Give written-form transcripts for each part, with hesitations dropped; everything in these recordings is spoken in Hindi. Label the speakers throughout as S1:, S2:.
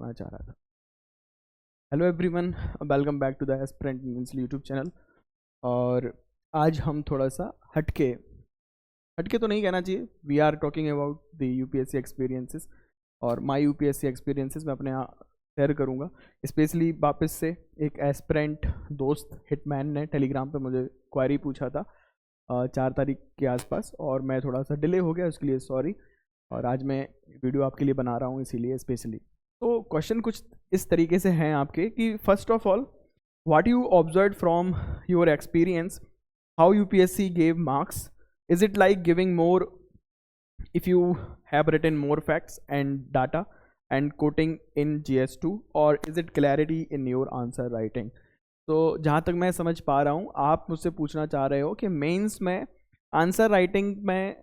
S1: बताना चाह रहा था। Hello everyone, welcome back to the aspirant invincible YouTube channel. और आज हम थोड़ा सा हटके तो नहीं कहना चाहिए, we are talking about the UPSC experiences और माय यूपीएससी एक्सपीरियंसेस मैं अपने शेयर करूँगा। स्पेशली वापस से एक एस्पिरेंट दोस्त हिटमैन ने टेलीग्राम पे मुझे क्वेरी पूछा था 4 तारीख के आसपास, और मैं थोड़ा सा डिले हो गया, उसके लिए सॉरी। और आज मैं वीडियो आपके लिए बना रहा हूँ इसीलिए स्पेशली। तो क्वेश्चन कुछ इस तरीके से हैं आपके कि first of all, what you observe from your experience, how UPSC gave marks, is it like giving more if you have written more facts and data and quoting in GS2, or is it clarity in your answer writing? तो जहाँ तक मैं समझ पा रहा हूँ आप मुझसे पूछना चाह रहे हो कि मेंस में आंसर राइटिंग में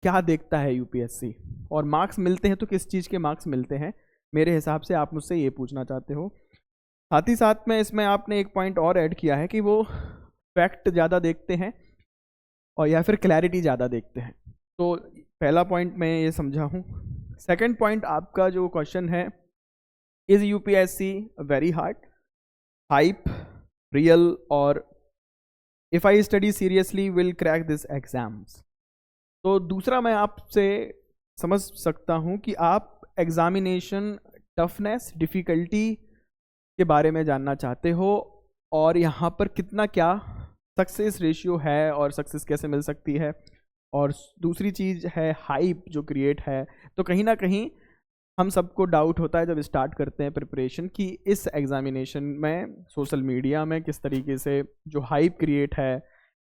S1: क्या देखता है यूपीएससी, और मार्क्स मिलते हैं तो किस चीज़ के मार्क्स मिलते हैं। मेरे हिसाब से आप मुझसे ये पूछना चाहते हो। साथ ही साथ में इसमें आपने एक पॉइंट और ऐड किया है कि वो फैक्ट ज़्यादा देखते हैं और या फिर क्लैरिटी ज़्यादा देखते हैं। तो पहला पॉइंट मैं ये समझा हूँ। सेकंड पॉइंट आपका जो क्वेश्चन है, is UPSC very hard, hype, real, और if I study seriously will crack this exams. तो दूसरा मैं आपसे समझ सकता हूँ कि आप एग्जामिनेशन टफनेस, डिफ़िकल्टी के बारे में जानना चाहते हो, और यहाँ पर कितना क्या सक्सेस रेशियो है और सक्सेस कैसे मिल सकती है। और दूसरी चीज़ है हाइप जो क्रिएट है। तो कहीं ना कहीं हम सबको डाउट होता है जब स्टार्ट करते हैं प्रिपरेशन कि इस एग्जामिनेशन में सोशल मीडिया में किस तरीके से जो हाइप क्रिएट है,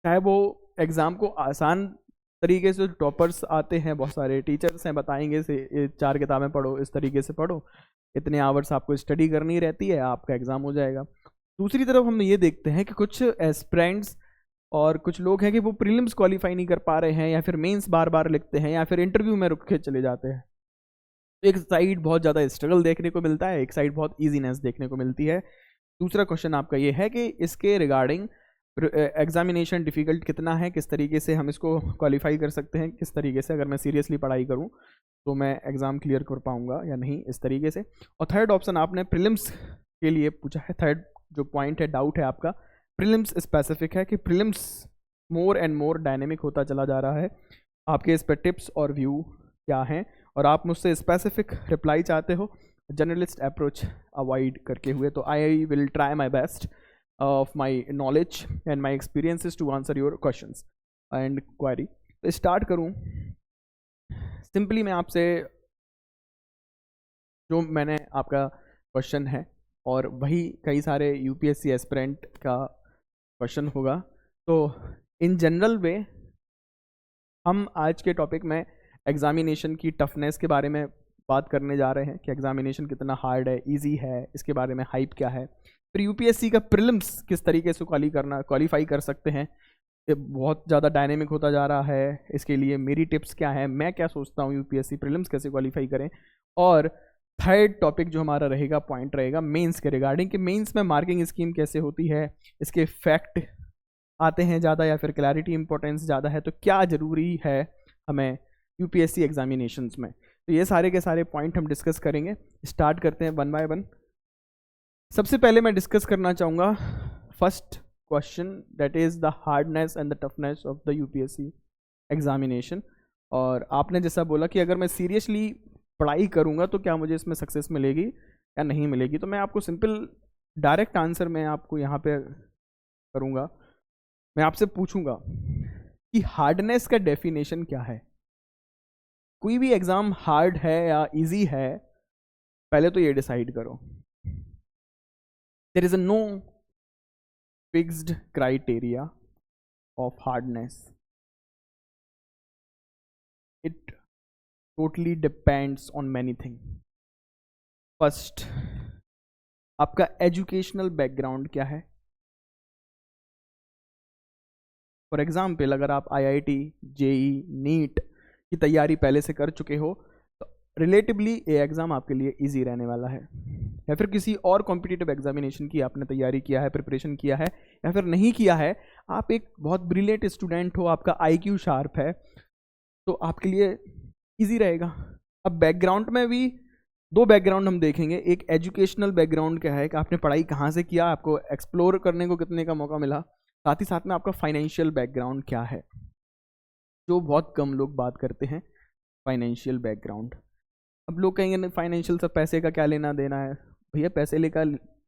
S1: चाहे वो एग्ज़ाम को आसान तरीके से, टॉपर्स आते हैं, बहुत सारे टीचर्स हैं बताएंगे से ये 4 किताबें पढ़ो, इस तरीके से पढ़ो, इतने आवर्स आपको स्टडी करनी रहती है, आपका एग्ज़ाम हो जाएगा। दूसरी तरफ हम ये देखते हैं कि कुछ एस्पिरेंट्स और कुछ लोग हैं कि वो प्रीलिम्स क्वालिफाई नहीं कर पा रहे हैं, या फिर मेंस बार बार लिखते हैं, या फिर इंटरव्यू में रुक के चले जाते हैं। एक साइड बहुत ज़्यादा स्ट्रगल देखने को मिलता है, एक साइड बहुत ईजीनेस देखने को मिलती है। दूसरा क्वेश्चन आपका ये है कि इसके रिगार्डिंग एग्जामिनेशन डिफ़िकल्ट कितना है, किस तरीके से हम इसको क्वालिफाई कर सकते हैं, किस तरीके से अगर मैं सीरियसली पढ़ाई करूं तो मैं एग्ज़ाम क्लियर कर पाऊंगा या नहीं, इस तरीके से। और थर्ड ऑप्शन आपने प्रीलिम्स के लिए पूछा है। थर्ड जो पॉइंट है, डाउट है आपका, प्रीलिम्स स्पेसिफिक है कि prelims more and more dynamic होता चला जा रहा है। आपके इस पर टिप्स और व्यू क्या हैं, और आप मुझसे स्पेसिफिक रिप्लाई चाहते हो, जर्नलिस्ट अप्रोच अवॉइड करके हुए। तो I will try my best of my knowledge and my experiences to answer your questions and query। तो स्टार्ट करूं सिंपली मैं आपसे, जो मैंने आपका क्वेश्चन है और वही कई सारे यूपीएससी एस्पिरेंट का क्वेश्चन होगा। तो इन जनरल वे हम आज के टॉपिक में एग्जामिनेशन की टफनेस के बारे में बात करने जा रहे हैं कि एग्जामिनेशन कितना हार्ड है, इजी है, इसके बारे में हाइप क्या है। फिर यूपीएससी का प्रीलिम्स किस तरीके से क्वालिफाई कर सकते हैं, ये बहुत ज़्यादा डायनेमिक होता जा रहा है, इसके लिए मेरी टिप्स क्या है, मैं क्या सोचता हूँ यूपीएससी प्रीलिम्स कैसे क्वालिफाई करें। और थर्ड टॉपिक जो हमारा रहेगा, पॉइंट रहेगा मेंस के रिगार्डिंग कि मेंस में मार्किंग स्कीम कैसे होती है, इसके फैक्ट आते हैं ज़्यादा या फिर क्लैरिटी इंपॉर्टेंस ज़्यादा है, तो क्या ज़रूरी है हमें यूपीएससी एग्जामिनेशंस में। तो ये सारे के सारे पॉइंट हम डिस्कस करेंगे। स्टार्ट करते हैं वन बाय वन। सबसे पहले मैं डिस्कस करना चाहूँगा first question, that is the hardness and the toughness of the UPSC examination. और आपने जैसा बोला कि अगर मैं सीरियसली पढ़ाई करूँगा तो क्या मुझे इसमें सक्सेस मिलेगी या नहीं मिलेगी। तो मैं आपको सिंपल डायरेक्ट आंसर मैं आपको यहाँ पे करूँगा। मैं आपसे पूछूंगा कि हार्डनेस का डेफिनेशन क्या है। कोई भी एग्ज़ाम हार्ड है या इजी है, पहले तो ये डिसाइड करो। There is no fixed criteria of hardness, it totally depends on many thing. First, आपका एजुकेशनल बैकग्राउंड क्या है। फॉर एग्जाम्पल, अगर आप IIT, JEE, नीट की तैयारी पहले से कर चुके हो तो रिलेटिवली ये एग्ज़ाम आपके लिए इजी रहने वाला है। या फिर किसी और कॉम्पिटिटिव एग्जामिनेशन की आपने तैयारी किया है, प्रिपरेशन किया है, या फिर नहीं किया है, आप एक बहुत ब्रिलियंट स्टूडेंट हो, आपका IQ शार्प है, तो आपके लिए इजी रहेगा। अब बैकग्राउंड में भी दो बैकग्राउंड हम देखेंगे। एक एजुकेशनल बैकग्राउंड क्या है कि आपने पढ़ाई कहाँ से किया, आपको एक्सप्लोर करने को कितने का मौका मिला, साथ ही साथ में आपका फाइनेंशियल बैकग्राउंड क्या है, जो बहुत कम लोग बात करते हैं, फाइनेंशियल बैकग्राउंड। अब लोग कहेंगे फाइनेंशियल सब पैसे का क्या लेना देना है। भैया पैसे लेकर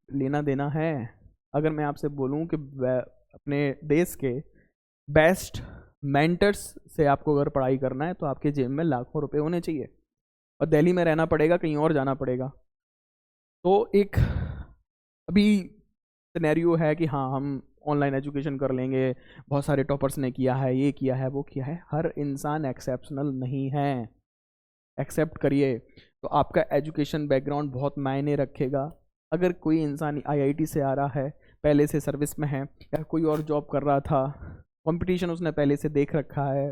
S1: लेना देना है। अगर मैं आपसे बोलूं कि अपने देश के बेस्ट मेंटर्स से आपको अगर पढ़ाई करना है तो आपके जेब में लाखों रुपए होने चाहिए, और दिल्ली में रहना पड़ेगा, कहीं और जाना पड़ेगा। तो एक अभी सिनेरियो है कि हाँ हम ऑनलाइन एजुकेशन कर लेंगे, बहुत सारे टॉपर्स ने किया है, ये किया है, वो किया है। हर इंसान एक्सेप्शनल नहीं है, एक्सेप्ट करिए। तो आपका एजुकेशन बैकग्राउंड बहुत मायने रखेगा। अगर कोई इंसान आईआईटी से आ रहा है, पहले से सर्विस में है, या कोई और जॉब कर रहा था, कंपटीशन उसने पहले से देख रखा है,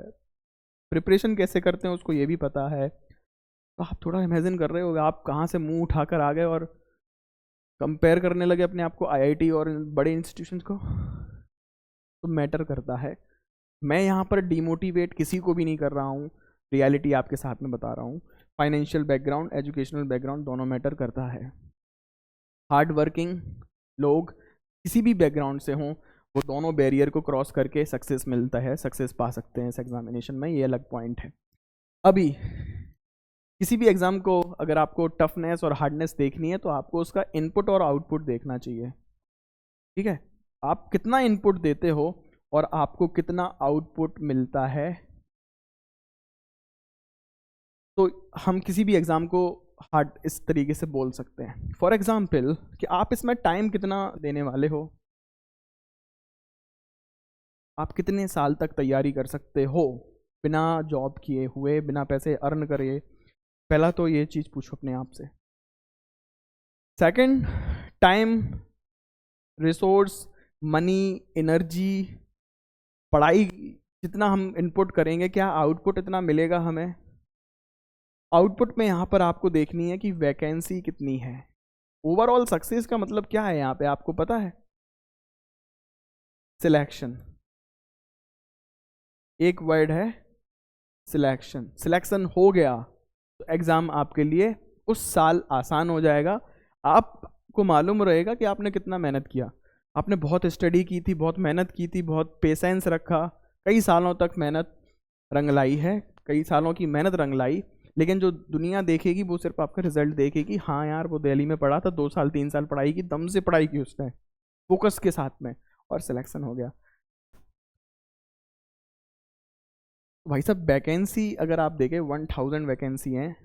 S1: प्रिपरेशन कैसे करते हैं उसको ये भी पता है, तो आप थोड़ा इमेजिन कर रहे हो आप कहाँ से मुंह उठाकर आ गए और कंपेयर करने लगे अपने आप को आईआईटी और बड़े इंस्टीट्यूशंस को। तो मैटर करता है। मैं यहाँ पर डिमोटिवेट किसी को भी नहीं कर रहा हूँ, रियलिटी आपके साथ में बता रहा हूँ। फाइनेंशियल बैकग्राउंड, एजुकेशनल बैकग्राउंड दोनों मैटर करता है। हार्ड वर्किंग लोग किसी भी बैकग्राउंड से हों, वो दोनों बैरियर को क्रॉस करके सक्सेस मिलता है, सक्सेस पा सकते हैं इस एग्जामिनेशन में, ये अलग पॉइंट है। अभी किसी भी एग्जाम को अगर आपको टफनेस और हार्डनेस देखनी है तो आपको उसका इनपुट और आउटपुट देखना चाहिए। ठीक है, आप कितना इनपुट देते हो और आपको कितना आउटपुट मिलता है। तो हम किसी भी एग्जाम को हार्ड इस तरीके से बोल सकते हैं, फॉर एग्जाम्पल कि आप इसमें टाइम कितना देने वाले हो, आप कितने साल तक तैयारी कर सकते हो बिना जॉब किए हुए, बिना पैसे अर्न करे। पहला तो ये चीज़ पूछो अपने आप से। Second, time, resource, money, energy, पढ़ाई जितना हम इनपुट करेंगे, क्या आउटपुट इतना मिलेगा हमें। आउटपुट में यहाँ पर आपको देखनी है कि वैकेंसी कितनी है। ओवरऑल सक्सेस का मतलब क्या है यहाँ पे आपको पता है? सिलेक्शन। एक वर्ड है सिलेक्शन। सिलेक्शन हो गया तो एग्जाम आपके लिए उस साल आसान हो जाएगा। आपको मालूम रहेगा कि आपने कितना मेहनत किया, आपने बहुत स्टडी की थी, बहुत मेहनत की थी, बहुत पेशेंस रखा, कई सालों तक मेहनत रंग लाई है, कई सालों की मेहनत रंग लाई। लेकिन जो दुनिया देखेगी वो सिर्फ आपका रिजल्ट देखेगी। हाँ यार वो दिल्ली में पढ़ा था, 2 साल 3 साल पढ़ाई की, दम से पढ़ाई की उसने, फोकस के साथ में, और सिलेक्शन हो गया। भाई साहब वैकेंसी अगर आप देखें 1000 वैकेंसी हैं।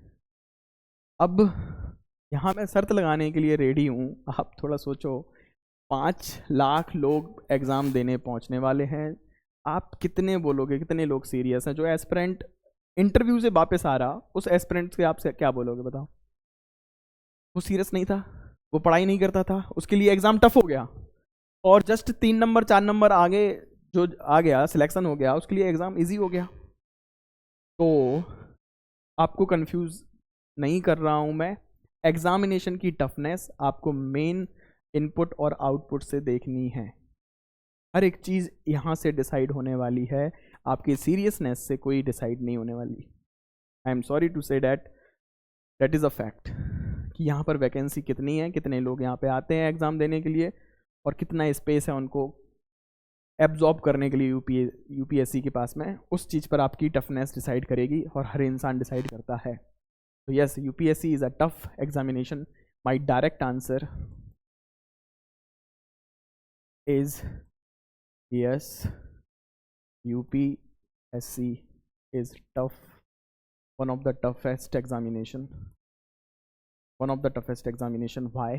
S1: अब यहाँ मैं शर्त लगाने के लिए रेडी हूँ, आप थोड़ा सोचो, 5 लाख लोग एग्ज़ाम देने पहुँचने वाले हैं। आप कितने बोलोगे, कितने लोग सीरियस हैं? जो एस्पिरेंट इंटरव्यू से वापस आ रहा, उस एस्पिरेंट से आप क्या बोलोगे बताओ? वो सीरियस नहीं था, वो पढ़ाई नहीं करता था, उसके लिए एग्ज़ाम टफ हो गया, और जस्ट 3 नंबर 4 नंबर आगे जो आ गया, सिलेक्शन हो गया, उसके लिए एग्ज़ाम ईजी हो गया। तो आपको कंफ्यूज नहीं कर रहा हूँ मैं। एग्जामिनेशन की टफनेस आपको मेन इनपुट और आउटपुट से देखनी है। हर एक चीज़ यहाँ से डिसाइड होने वाली है, आपकी सीरियसनेस से कोई डिसाइड नहीं होने वाली। I am sorry to say that is a fact कि यहाँ पर वैकेंसी कितनी है, कितने लोग यहाँ पे आते हैं एग्ज़ाम देने के लिए, और कितना स्पेस है उनको एब्जॉर्ब करने के लिए यूपीएससी के पास में। उस चीज़ पर आपकी टफनेस डिसाइड करेगी, और हर इंसान डिसाइड करता है। तो yes, UPSC is a tough examination. My direct answer is yes, UPSC is tough, one of the toughest examination, one of the toughest examination. Why?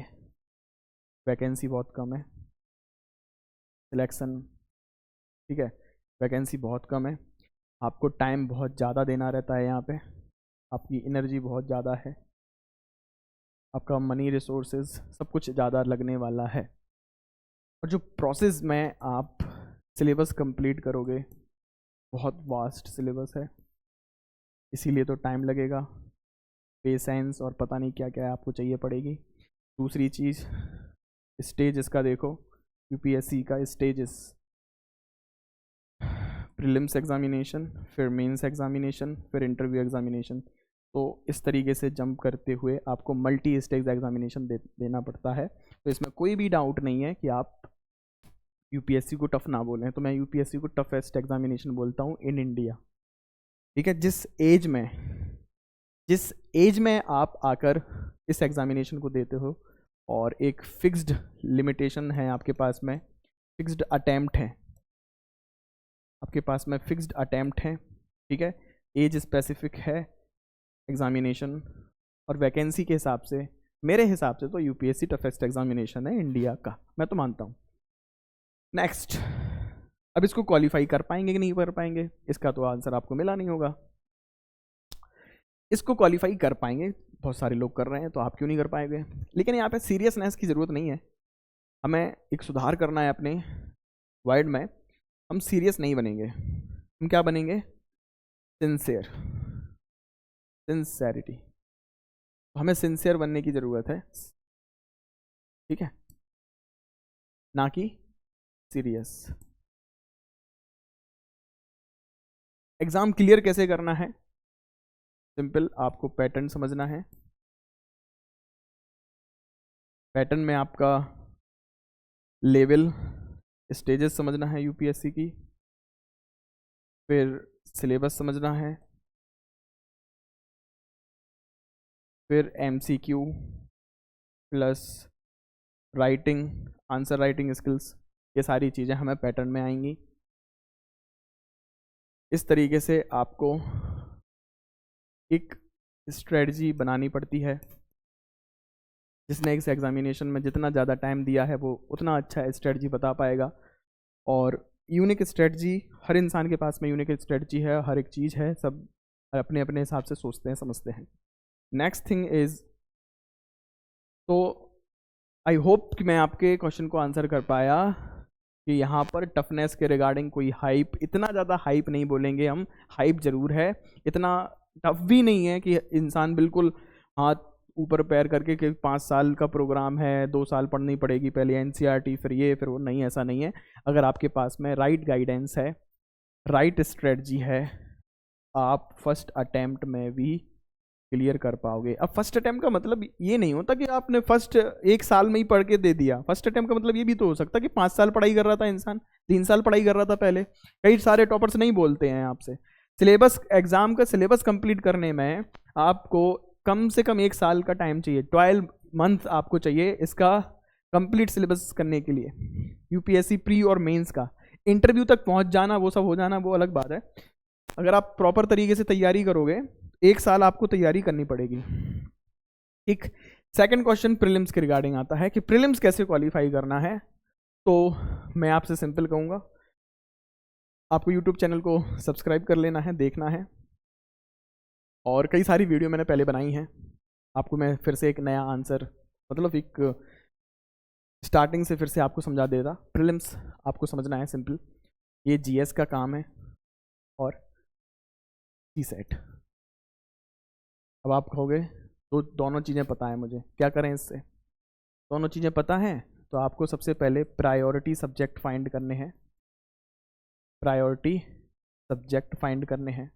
S1: Vacancy बहुत कम है, सिलेक्शन, ठीक है, वैकेंसी बहुत कम है, आपको टाइम बहुत ज़्यादा देना रहता है यहाँ पे, आपकी एनर्जी बहुत ज़्यादा है, आपका मनी रिसोर्सेज सब कुछ ज़्यादा लगने वाला है, और जो प्रोसेस में आप सिलेबस कंप्लीट करोगे बहुत वास्ट सिलेबस है, इसीलिए तो टाइम लगेगा, पेशेंस और पता नहीं क्या क्या आपको चाहिए पड़ेगी। दूसरी चीज़, स्टेज इसका देखो, यूपीएससी का स्टेजेस, प्रीलिम्स एग्जामिनेशन, फिर मेंस एग्जामिनेशन, फिर इंटरव्यू एग्जामिनेशन। तो इस तरीके से जंप करते हुए आपको मल्टी स्टेज एग्जामिनेशन देना पड़ता है। तो इसमें कोई भी डाउट नहीं है कि आप यूपीएससी को टफ ना बोलें, तो मैं यूपीएससी को टफेस्ट एग्जामिनेशन बोलता हूँ इन इंडिया। ठीक है, जिस एज में आप आकर इस एग्जामिनेशन को देते हो और एक फिक्स्ड लिमिटेशन है आपके पास में, फिक्स्ड अटेम्प्ट है आपके पास में, फिक्स्ड अटेम्प्ट है। ठीक है, एज स्पेसिफिक है एग्जामिनेशन, और वैकेंसी के हिसाब से मेरे हिसाब से तो यूपीएससी टफेस्ट एग्जामिनेशन है इंडिया का, मैं तो मानता हूँ। नेक्स्ट, अब इसको क्वालिफाई कर पाएंगे कि नहीं कर पाएंगे, इसका तो आंसर आपको मिला नहीं होगा। इसको क्वालिफाई कर पाएंगे, बहुत सारे लोग कर रहे हैं, तो आप क्यों नहीं कर पाएंगे। लेकिन यहाँ पे सीरियसनेस की ज़रूरत नहीं है, हमें एक सुधार करना है अपने वर्ड में। हम सीरियस नहीं बनेंगे, हम क्या बनेंगे, सिंसेरिटी। हमें सिंसियर बनने की ज़रूरत है, ठीक है, ना कि सीरियस। एग्ज़ाम क्लियर कैसे करना है, सिंपल, आपको पैटर्न समझना है। पैटर्न में आपका लेवल स्टेजेस समझना है यूपीएससी की, फिर सिलेबस समझना है, फिर MCQ plus writing, answer writing skills, ये सारी चीज़ें हमें पैटर्न में आएंगी। इस तरीके से आपको एक स्ट्रेटजी बनानी पड़ती है। जिसने इस एग्जामिनेशन में जितना ज़्यादा टाइम दिया है वो उतना अच्छा स्ट्रेटजी बता पाएगा। और यूनिक स्ट्रेटजी, हर इंसान के पास में यूनिक स्ट्रेटजी है, हर एक चीज़ है, सब अपने अपने हिसाब से सोचते हैं, समझते हैं। नेक्स्ट थिंग इज़, तो आई होप कि मैं आपके क्वेश्चन को आंसर कर पाया कि यहाँ पर टफनेस के रिगार्डिंग कोई हाइप, इतना ज़्यादा हाइप नहीं बोलेंगे हम, हाइप ज़रूर है, इतना टफ भी नहीं है कि इंसान बिल्कुल हाथ ऊपर पैर करके कि 5 साल का प्रोग्राम है, 2 साल पढ़नी पड़ेगी पहले एनसीईआरटी, फिर ये फिर वो, नहीं, ऐसा नहीं है। अगर आपके पास में राइट गाइडेंस है, राइट स्ट्रेटजी है, आप फर्स्ट अटेम्प्ट में भी क्लियर कर पाओगे। अब फर्स्ट अटेम्प्ट का मतलब ये नहीं होता कि आपने फर्स्ट 1 साल में ही पढ़ के दे दिया। फर्स्ट अटेम्प्ट का मतलब ये भी तो हो सकता है कि 5 साल पढ़ाई कर रहा था इंसान, 3 साल पढ़ाई कर रहा था पहले। कई सारे टॉपर्स नहीं बोलते हैं आपसे। सिलेबस, एग्जाम का सिलेबस कंप्लीट करने में आपको कम से कम 1 साल का टाइम चाहिए, 12 मंथ आपको चाहिए इसका कंप्लीट सिलेबस करने के लिए। यूपीएससी प्री और मेंस का इंटरव्यू तक पहुंच जाना, वो सब हो जाना, वो अलग बात है। अगर आप प्रॉपर तरीके से तैयारी करोगे, 1 साल आपको तैयारी करनी पड़ेगी। एक सेकंड क्वेश्चन प्रीलिम्स के रिगार्डिंग आता है कि प्रीलिम्स कैसे क्वालिफाई करना है। तो मैं आपसे सिंपल कहूँगा, आपको यूट्यूब चैनल को सब्सक्राइब कर लेना है, देखना है, और कई सारी वीडियो मैंने पहले बनाई हैं। आपको मैं फिर से एक नया आंसर, मतलब एक स्टार्टिंग से फिर से आपको समझा देता। प्रीलिम्स आपको समझना है सिंपल, ये जीएस का काम है और सीसेट। अब आप कहोगे तो दोनों चीज़ें पता है मुझे, क्या करें इससे। दोनों चीज़ें पता हैं तो आपको सबसे पहले प्रायोरिटी सब्जेक्ट फाइंड करने हैं, प्रायोरिटी सब्जेक्ट फाइंड करने हैं।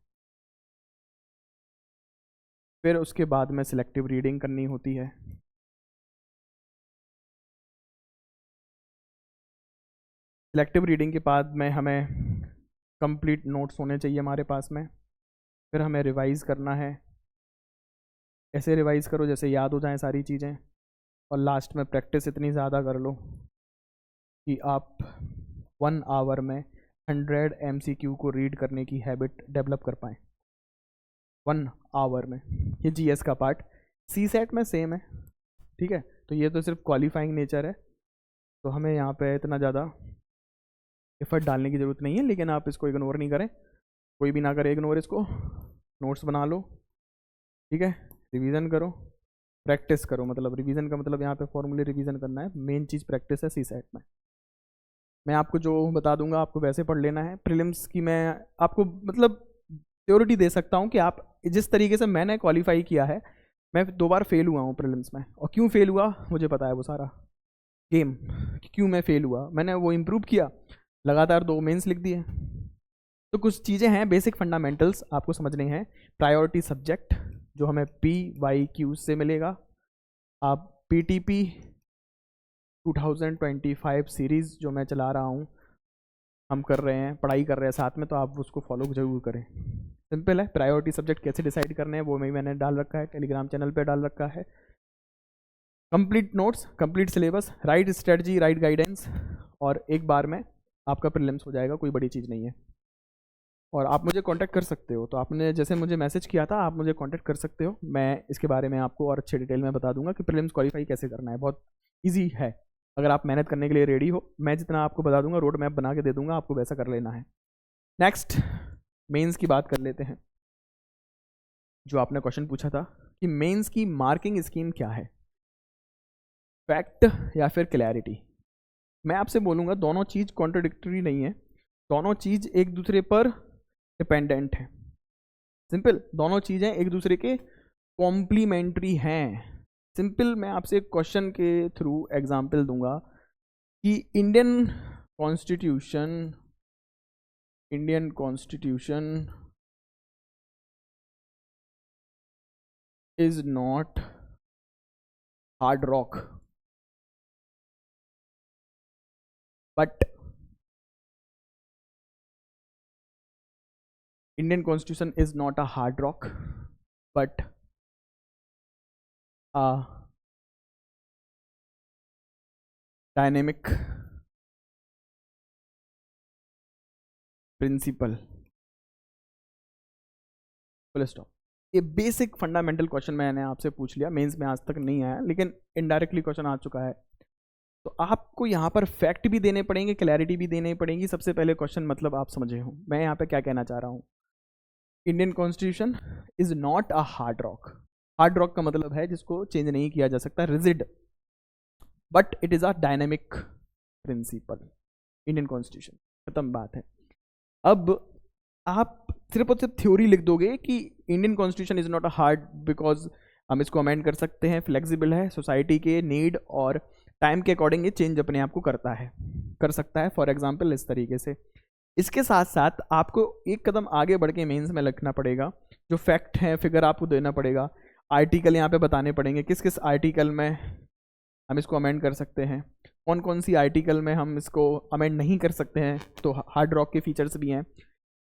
S1: फिर उसके बाद में सिलेक्टिव रीडिंग करनी होती है। सिलेक्टिव रीडिंग के बाद में हमें कंप्लीट नोट्स होने चाहिए हमारे पास में। फिर हमें रिवाइज़ करना है, ऐसे रिवाइज़ करो जैसे याद हो जाएं सारी चीज़ें। और लास्ट में प्रैक्टिस इतनी ज़्यादा कर लो कि आप 1 आवर में 100 MCQ को रीड करने की हैबिट डेवलप कर पाएँ 1 आवर में। ये जीएस का पार्ट सीसेट में सेम है, ठीक है। तो ये तो सिर्फ क्वालिफाइंग नेचर है, तो हमें यहाँ पे इतना ज़्यादा एफर्ट डालने की ज़रूरत नहीं है। लेकिन आप इसको इग्नोर नहीं करें, कोई भी ना करे इग्नोर इसको। नोट्स बना लो, ठीक है, रिवीजन करो, प्रैक्टिस करो। मतलब रिवीजन का मतलब यहाँ पे फॉर्मूले रिवीजन करना है, मेन चीज़ प्रैक्टिस है सीसेट में। मैं आपको जो बता दूंगा आपको वैसे पढ़ लेना है। प्रीलिम्स की मैं आपको मतलब श्योरिटी दे सकता हूँ कि आप जिस तरीके से मैंने क्वालिफाई किया है, मैं 2 बार फेल हुआ हूँ प्रीलिम्स में। और क्यों फेल हुआ मुझे पता है, वो सारा गेम क्यों मैं फेल हुआ, मैंने वो इम्प्रूव किया, लगातार 2 मेंस लिख दिए। तो कुछ चीज़ें हैं, बेसिक फंडामेंटल्स आपको समझने हैं। प्रायोरिटी सब्जेक्ट जो हमें PYQ से मिलेगा। आप PTP 2025 सीरीज़ जो मैं चला रहा हूँ, हम कर रहे हैं, पढ़ाई कर रहे हैं साथ में, तो आप उसको फॉलो ज़रूर करें। सिंपल है, प्रायोरिटी सब्जेक्ट कैसे डिसाइड करने हैं वो मैंने डाल रखा है, टेलीग्राम चैनल पे डाल रखा है। Complete notes, complete syllabus, right strategy, right guidance, और एक बार में आपका प्रीलिम्स हो जाएगा, कोई बड़ी चीज़ नहीं है। और आप मुझे कांटेक्ट कर सकते हो, तो आपने जैसे मुझे मैसेज किया था, आप मुझे कांटेक्ट कर सकते हो। मैं इसके बारे में आपको और अच्छे डिटेल में बता दूंगा कि प्रीलिम्स क्वालिफाई कैसे करना है। बहुत ईजी है, अगर आप मेहनत करने के लिए रेडी हो। मैं जितना आपको बता दूंगा, रोड मैप बना के दे दूंगा, आपको वैसा कर लेना है। नेक्स्ट मेंस की बात कर लेते हैं। जो आपने क्वेश्चन पूछा था कि मेंस की मार्किंग स्कीम क्या है, फैक्ट या फिर क्लैरिटी। मैं आपसे बोलूँगा दोनों चीज़ कॉन्ट्रडिक्टरी नहीं है, दोनों चीज़ एक दूसरे पर डिपेंडेंट है। सिंपल, दोनों चीज़ें एक दूसरे के कॉम्प्लीमेंट्री हैं। सिंपल, मैं आपसे एक क्वेश्चन के थ्रू एग्जांपल दूंगा कि Indian constitution is not hard rock, but Indian Constitution is not a hard rock, but a dynamic principle. Full stop. ये बेसिक फंडामेंटल क्वेश्चन मैंने आपसे पूछ लिया, मेंस में आज तक नहीं आया, लेकिन इनडायरेक्टली क्वेश्चन आ चुका है। तो आपको यहाँ पर फैक्ट भी देने पड़ेंगे, क्लैरिटी भी देनी पड़ेगी। सबसे पहले क्वेश्चन मतलब आप समझे हो मैं यहाँ पे क्या कहना चाह रहा हूँ। Indian constitution is not a hard rock. Hard rock का मतलब है जिसको चेंज नहीं किया जा सकता, rigid, but it is a dynamic principle. Indian constitution, खत्म बात है। अब आप सिर्फ और सिर्फ थ्योरी लिख दोगे कि Indian constitution is not a hard, because हम इसको अमेंड कर सकते हैं, फ्लेक्सिबल है, सोसाइटी के नीड और टाइम के अकॉर्डिंग ये चेंज अपने आप को कर सकता है। फॉर एग्जाम्पल इस तरीके से। इसके साथ साथ आपको एक कदम आगे बढ़ के मेन्स में लिखना पड़ेगा, जो फैक्ट है, फिगर आपको देना पड़ेगा, आर्टिकल यहाँ पे बताने पड़ेंगे, किस किस आर्टिकल में हम इसको अमेंड कर सकते हैं, कौन कौन सी आर्टिकल में हम इसको अमेंड नहीं कर सकते हैं, तो हार्ड रॉक के फीचर्स भी हैं।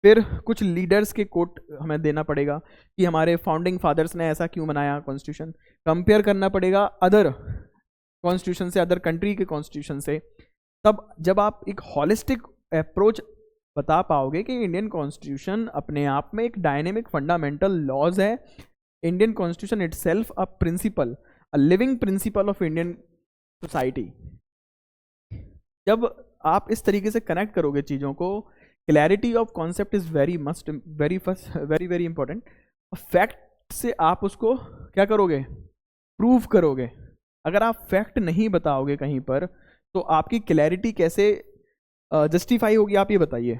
S1: फिर कुछ लीडर्स के कोट हमें देना पड़ेगा कि हमारे फाउंडिंग फादर्स ने ऐसा क्यों बनाया कॉन्स्टिट्यूशन, कंपेयर करना पड़ेगा अदर कॉन्स्टिट्यूशन से, अदर कंट्री के कॉन्स्टिट्यूशन से। तब जब आप एक हॉलिस्टिक अप्रोच बता पाओगे कि इंडियन कॉन्स्टिट्यूशन अपने आप में एक डायनेमिक फंडामेंटल लॉज है, Indian constitution itself a principle, a living principle of Indian society. जब आप इस तरीके से कनेक्ट करोगे चीज़ों को, clarity of concept is very important. Fact से आप उसको क्या करोगे, प्रूव करोगे। अगर आप फैक्ट नहीं बताओगे कहीं पर, तो आपकी क्लैरिटी कैसे जस्टिफाई होगी, आप ये बताइए।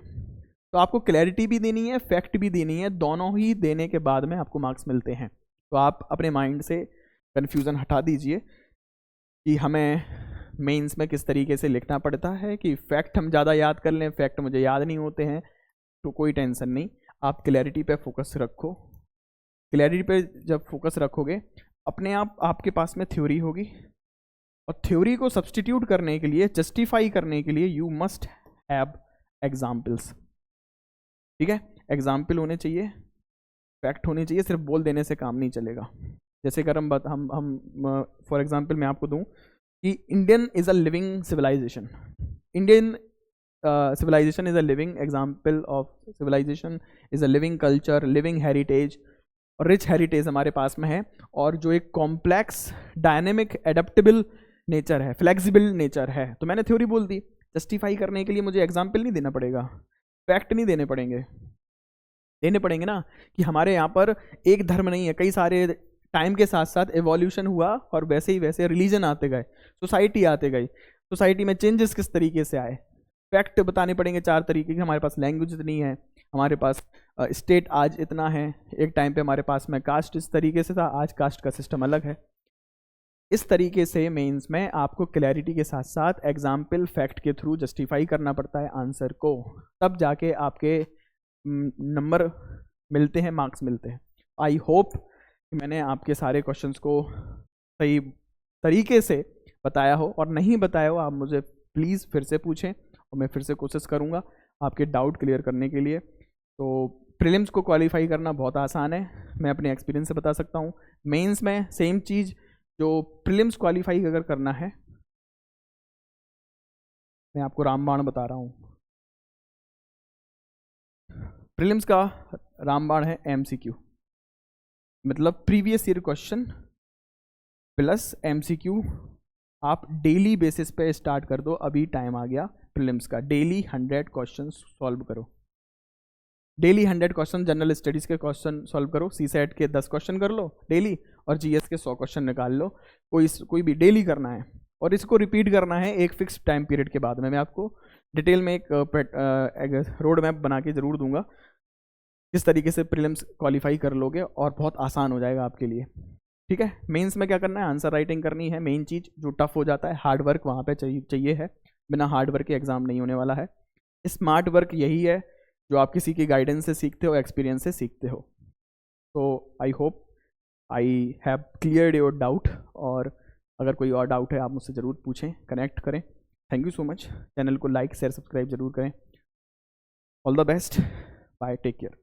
S1: तो आपको क्लैरिटी भी देनी है, फैक्ट भी देनी है, दोनों ही देने के बाद में आपको मार्क्स मिलते हैं। तो आप अपने माइंड से कन्फ्यूज़न हटा दीजिए कि हमें मेंस में किस तरीके से लिखना पड़ता है, कि फैक्ट हम ज़्यादा याद कर लें, फैक्ट मुझे याद नहीं होते हैं, तो कोई टेंशन नहीं। आप क्लैरिटी पे फोकस रखो। क्लैरिटी पे जब फोकस रखोगे, अपने आप आपके पास में थ्योरी होगी, और थ्योरी को सब्सटीट्यूट करने के लिए, जस्टिफाई करने के लिए, यू मस्ट हैव एग्जाम्पल्स। ठीक है, एग्जाम्पल होने चाहिए, फैक्ट होने चाहिए, सिर्फ बोल देने से काम नहीं चलेगा। जैसे अगर हम फॉर एग्जाम्पल मैं आपको दूं कि Indian is a living civilization, Indian civilization is a living example of civilization, is a living culture, living heritage, और रिच हेरिटेज हमारे पास में है, और जो एक कॉम्प्लेक्स, डायनेमिक, एडेप्टेबल नेचर है, फ्लेक्सिबल नेचर है। तो मैंने थ्योरी बोल दी, जस्टिफाई करने के लिए मुझे एग्जाम्पल नहीं देना पड़ेगा, फैक्ट नहीं देने पड़ेंगे, देने पड़ेंगे ना कि हमारे यहाँ पर एक धर्म नहीं है, कई सारे टाइम के साथ साथ एवोल्यूशन हुआ, और वैसे ही वैसे रिलीजन आते गए, सोसाइटी आते गई, सोसाइटी में चेंजेस किस तरीके से आए, फैक्ट बताने पड़ेंगे 4 तरीके के। हमारे पास लैंग्वेज इतनी है, हमारे पास स्टेट आज इतना है, एक टाइम पे हमारे पास में कास्ट इस तरीके से था, आज कास्ट का सिस्टम अलग है। इस तरीके से मेंस में आपको क्लैरिटी के साथ साथ एग्जाम्पल, फैक्ट के थ्रू जस्टिफाई करना पड़ता है आंसर को, तब जाके आपके नंबर मिलते हैं, मार्क्स मिलते हैं। आई होप कि मैंने आपके सारे क्वेश्चंस को सही तरीके से बताया हो, और नहीं बताया हो आप मुझे प्लीज़ फिर से पूछें और मैं फिर से कोशिश करूँगा आपके डाउट क्लियर करने के लिए। तो प्रीलिम्स को क्वालिफाई करना बहुत आसान है, मैं अपने एक्सपीरियंस से बता सकता हूँ। मेंस में सेम चीज़, जो प्रीलिम्स क्वालिफाई अगर करना है, मैं आपको रामबाण बता रहा हूँ। प्रीलिम्स का रामबाण है एमसीक्यू, मतलब previous year question plus MCQ. आप डेली बेसिस पे स्टार्ट कर दो, अभी टाइम आ गया प्रीलिम्स का। डेली 100 क्वेश्चन सॉल्व करो, डेली 100 क्वेश्चन जनरल स्टडीज़ के क्वेश्चन सॉल्व करो। सीसेट के 10 क्वेश्चन कर लो डेली, और जीएस के 100 क्वेश्चन निकाल लो। कोई भी डेली करना है, और इसको रिपीट करना है एक फिक्स टाइम पीरियड के बाद में। मैं आपको डिटेल में एक रोड मैप बना के ज़रूर दूंगा, किस तरीके से प्रीलिम्स क्वालिफाई कर लोगे, और बहुत आसान हो जाएगा आपके लिए। ठीक है, मेंस में क्या करना है, आंसर राइटिंग करनी है। मेन चीज़ जो टफ हो जाता है, हार्ड वर्क वहाँ पे चाहिए है। बिना हार्ड वर्क के एग्जाम नहीं होने वाला है। स्मार्ट वर्क यही है जो आप किसी की गाइडेंस से सीखते हो, एक्सपीरियंस से सीखते हो। तो I hope I have cleared your doubt, और अगर कोई और डाउट है आप मुझसे ज़रूर पूछें, कनेक्ट करें। Thank you so much. Channel को लाइक शेयर सब्सक्राइब जरूर करें। All the best, bye, take care.